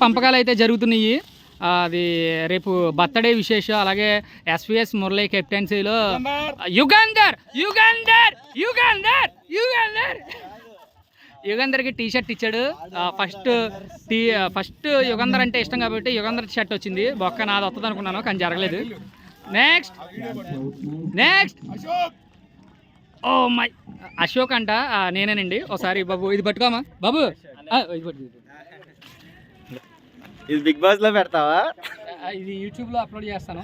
పంపకాలు అయితే జరుగుతున్నాయి. అది రేపు బర్త్డే విశేషం. అలాగే ఎస్విఎస్ మురళీ కెప్టెన్సీలో యుగంధర్కి టీ షర్ట్ ఇచ్చాడు. ఫస్ట్ యుగంధర్ అంటే ఇష్టం కాబట్టి యుగంధర్ షర్ట్ వచ్చింది. బొక్క నాది వస్తుంది అనుకున్నాను కానీ జరగలేదు. నెక్స్ట్ ఓ మై అశోక్ అంట నేనేనండి. ఒకసారి బాబు ఇది పట్టుకోమా బాబు. ఇది బిగ్ బాస్ లో పెడతావా? ఇది యూట్యూబ్ లో అప్లోడ్ చేస్తాను.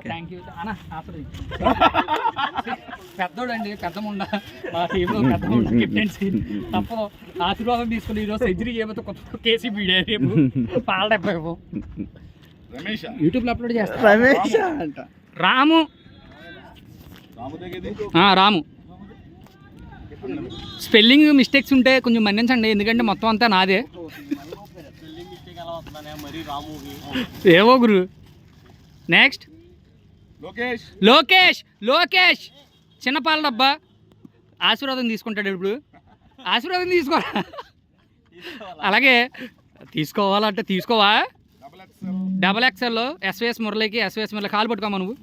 థ్యాంక్ యూ అన్న. పెద్దోడు అండి, పెద్దముండ మా టీంలో పెద్దముండ కెప్టెన్సీ. తప్పదు ఆశీర్వాదం తీసుకుని ఈరోజు సెంచరీ చేయబోతే కొత్త కేసీ వీడియో రేపు పాల డెబ్బై యూట్యూబ్ లో అప్లోడ్ చేస్తాను. రాము స్పెల్లింగ్ మిస్టేక్స్ ఉంటే కొంచెం మన్నించండి, ఎందుకంటే మొత్తం అంతా నాదే. ఏవో గురు. నెక్స్ట్ లోకేష్ చిన్నపాల డబ్బా. ఆశీర్వాదం తీసుకుంటాడు ఇప్పుడు. ఆశీర్వాదం తీసుకోరా. అలాగే తీసుకోవాలంటే తీసుకోవా. XXL ఎస్విఎస్ మురళికి కాలు పట్టుకోమా నువ్వు.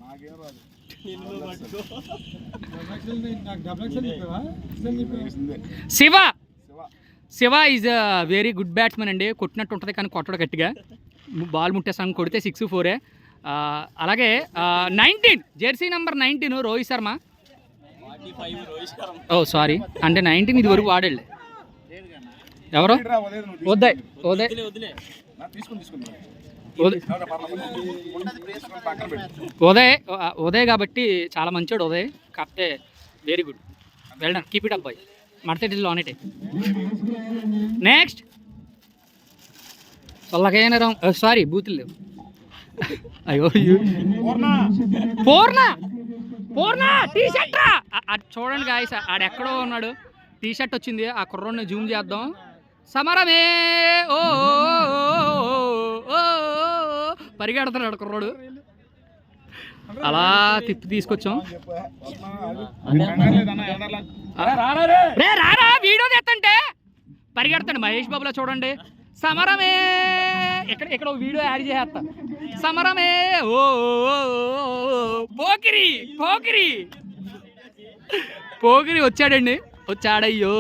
Shiva is very good batsmen అండి. కొట్టినట్టు ఉంటుంది కానీ కొట్టడు గట్టిగా. బాల్ ముట్టేస్తాం, కొడితే 6-4. అలాగే 19 జెర్సీ నెంబర్ 19 రోహిత్ శర్మ. ఓ సారీ, అంటే 19 ఇది వరకు వాడాడు. ఎవరు? ఉదయ్ కాబట్టి చాలా మంచోడు ఉదయ్. కాకపోతే very good, well done, keep it up boy. మడతటిలో ఆన్ ఇట్. నెక్స్ట్ సొల్లకైనా సారీ బూతులు లేవు. అయ్యో పూర్ణ టీ షర్ట్ రా. చూడండి గాయస్, ఆడెక్కడో ఉన్నాడు. టీ షర్ట్ వచ్చింది. ఆ కుర్రోడ్ని జూమ్ చేద్దాం. సమరమే ఓ పరిగెడుతున్నాడు కుర్రోడు. అలా తిప్పి తీసుకొచ్చాం. రారా వీడియో తెస్తంటే పరిగెడతాడు. మహేష్ బాబులో చూడండి. సమరమే ఇక్కడ వీడియో యాడ్ చేస్తా. సమరమే ఓ పోకిరి వచ్చాడయ్యో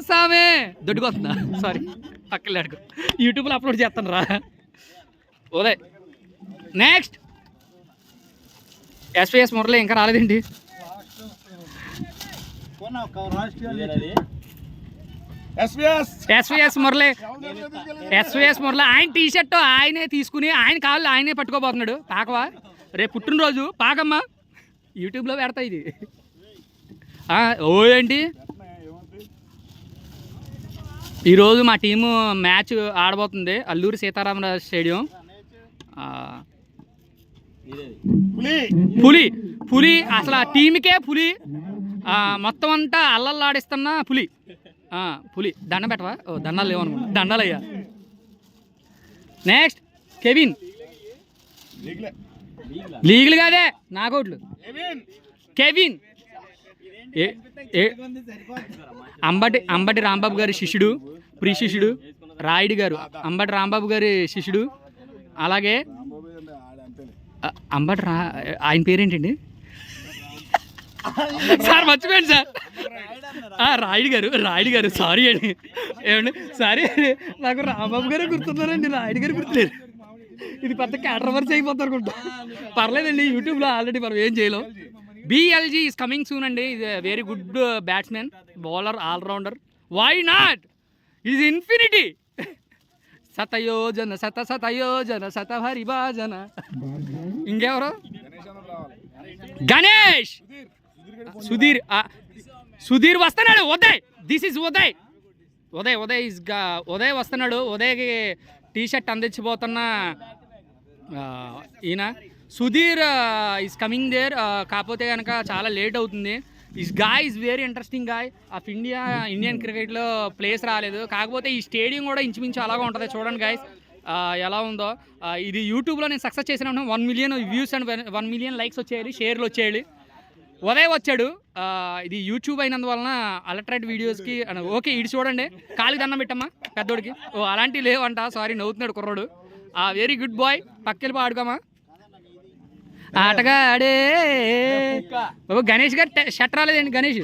సామే. దొడ్డుకొస్తుందా? సారీ పక్కన అడుగు. యూట్యూబ్లో అప్లోడ్ చేస్తాను రా ఉదయ్. నెక్స్ట్ ఎస్విఎస్ మురళి ఇంకా రాలేదండి. ఎస్విఎస్ మురళి ఆయన టీ షర్ట్ ఆయనే తీసుకుని ఆయన కాళ్ళు ఆయనే పట్టుకోబోతున్నాడు. పాకవా రేపు పుట్టినరోజు పాకమ్మా. యూట్యూబ్లో పెడతా ఇది. ఓ ఏంటి ఈరోజు మా టీము మ్యాచ్ ఆడబోతుంది అల్లూరి సీతారామరాజు స్టేడియం. పులి అసలు ఆ టీంకే పులి. మొత్తం అంతా అల్లల్లాడిస్తున్న పులి. దండం పెట్టవా? ఓ దండాలు లేవనుకుంటా. దండాలయ్యా. Next Kevin. లీగల్ కాదే నాకౌట్లు. కెవిన్ అంబటి రాంబాబు గారి శిష్యుడు, ప్రీ శిష్యుడు రాయుడు గారు. అంబటి రాంబాబు గారి శిష్యుడు. అలాగే ఆయన పేరేంటండి సార్? మర్చిపోయాను సార్. రాయుడు గారు సారీ అండి. ఏమండి సారీ, నాకు రాంబాబు గారే గుర్తున్నారండి, రాయుడు గారు గుర్తులేరు. ఇది పెద్ద కాంట్రవర్సీ అయిపోతుంది అనుకుంటా. పర్లేదండి, యూట్యూబ్లో ఆల్రెడీ మనం ఏం చేయలేం. BLG ఈజ్ కమింగ్ సూన్ అండి. Is very good batsmen, bowler, all rounder. Why not? Is infinity. శతయోజన శత హరిభాజన. ఇంకెవరు? గణేష్. సుధీర్ వస్తున్నాడు. దిస్ ఈజ్ ఉదయ్ వస్తున్నాడు. ఉదయ్కి టీ షర్ట్ అందించబోతున్న ఈయన సుధీర్ ఈజ్ కమింగ్ దేర్. కాకపోతే కనుక చాలా లేట్ అవుతుంది. This guy is very interesting guy of Indian క్రికెట్లో ప్లేస్ రాలేదు. కాకపోతే ఈ స్టేడియం కూడా ఇంచుమించు అలాగా ఉంటుంది. చూడండి గాయస్ ఎలా ఉందో. ఇది యూట్యూబ్లో నేను సక్సెస్ చేసిన 1 million views and 1 million likes వచ్చేయాలి, షేర్లు వచ్చేయాలి. ఉదయ్ వచ్చాడు. ఇది యూట్యూబ్ అయినందువలన అలర్ట్రైట్ వీడియోస్కి ఓకే ఇటు చూడండి, కాలికి దండం పెట్టమ్మా పెద్దోడికి. ఓ అలాంటివి లేవంట, సారీ నవ్వుతున్నాడు కుర్రోడు. వెరీ గుడ్ బాయ్, పక్కెళ్ళి ఆడుకోమా. ఆటగా ఆడే బాబు. గణేష్ గారు షట్ రాలేదండి. Ganesh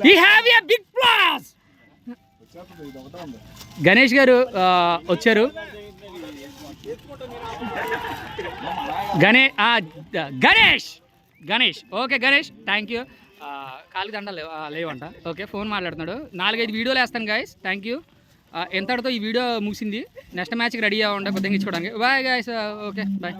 he have a big plus. Ganesh గారు వచ్చారు. Ganesh okay Ganesh thank you. కాలికి దండాలు లేవంట. ఓకే ఫోన్ మాట్లాడుతున్నాడు. 4-5 వీడియోలు వేస్తాను గాయస్, థ్యాంక్ యూ. ఎంతటితో ఈ వీడియో ముగిసింది. నెక్స్ట్ మ్యాచ్కి రెడీ అవ్వండి కొద్దిగా ఇచ్చుకోవడానికి. Bye guys, okay bye.